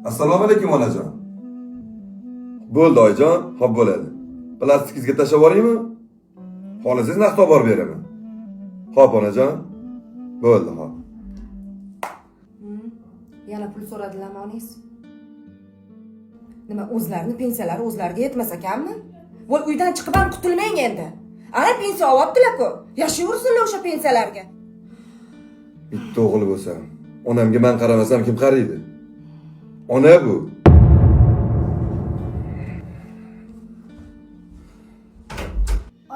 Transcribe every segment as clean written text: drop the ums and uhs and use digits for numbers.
Assalomu alaykum onajon. Bo'ldi oyijon, xo'p bo'ladi. Plastikingizga tashlab yuboraymi? Xohlasangiz naqd olib borib beraman. Xo'p onajon. Bo'ldi, xo'p. Yana pul so'radilarmi onangiz? Nima, o'zlarini pensiyalari o'zlariga yetmas ekanmi? Voy, uydan chiqib ham qutulmang endi. Ana pensiya olyaptilar-ku. Yashayversinlar o'sha pensiyalarga. Bitta o'g'il bo'lsa, onamga men qaramasam kim qaraydi? Ona bu.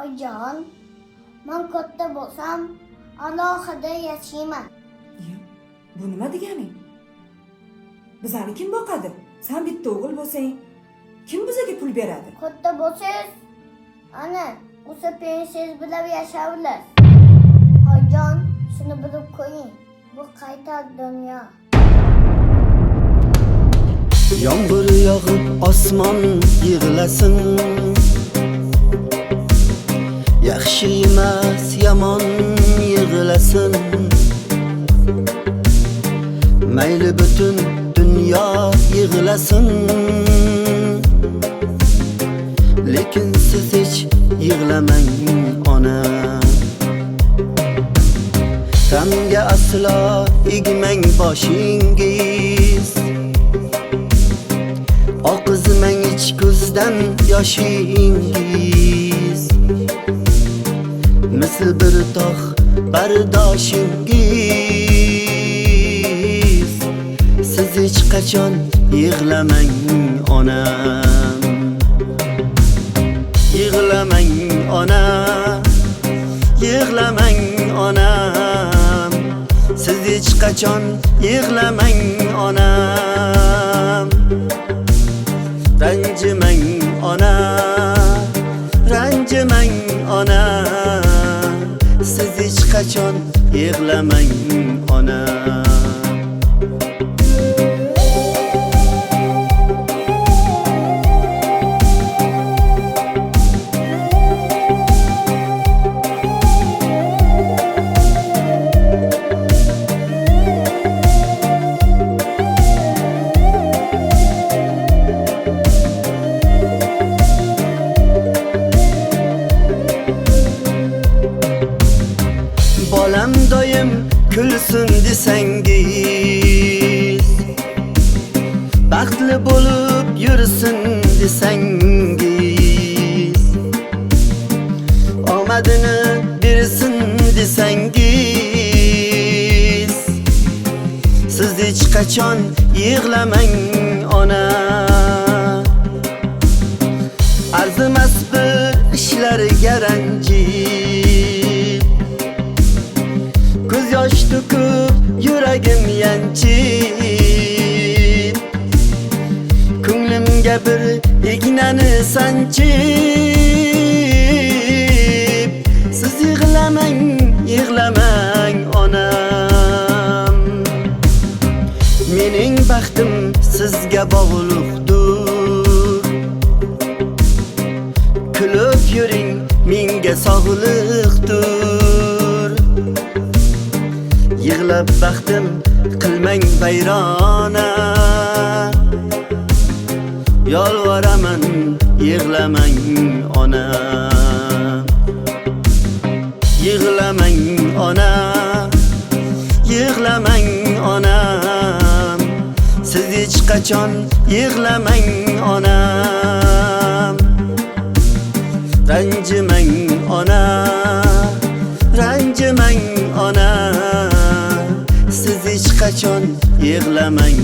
Oyijon, men katta bo'lsam, alohida yashayman. Bu nima deganing? Bizani kim boqadi? Sen bitta o'g'il bo'lsang, kim bizga pul beradi? Katta bo'lsangiz, ana, o'sha pensiyangiz bilan yashaysiz. Oyijon, shuni bilib qo'ying. Bu qayta dunyo. Yomg'ir yog'ib osmon yig'lasin. Yaxshi emas, yomon yig'lasin. Mayli butun dunyo yig'lasin. Lekin siz hech yig'lamang ona. G'amga aslo egmang boshingiz. Oqizmang ich ko'zdan yoshingiz. Misl bir tog' bardoshingiz. Siz hech qachon yig'lamang onam. Yig'lamang ona. Yig'lamang onam. Siz hech qachon yig'lamang onam. Ranjimang ona. Ranjimang ona. Siz hech qachon yig'lamang ona. Bolam doim kulsin desangiz, baxtli bo'lib yursin desangiz, omadini bersin desangiz, siz hech qachon yig'lamang ona. Arzimas bir ishlarga ranjib, ko'z yosh to'kib yuragim yanchib, ko'nglimga bir ignani sanchib, siz yig'lamang, yig'lamang onam. Mening baxtim sizga bog'liqdir. Kulib yuring, menga sog'liqdir. Yig'lab baxtim qilmang vayrona. Yolvoraman, yig'lamang ona. Yig'lamang ona. Yig'lamang ona. Siz hech qachon yig'lamang ona. Ranjimang ona. Ranjimang ona. Siz hech qachon yig'lamang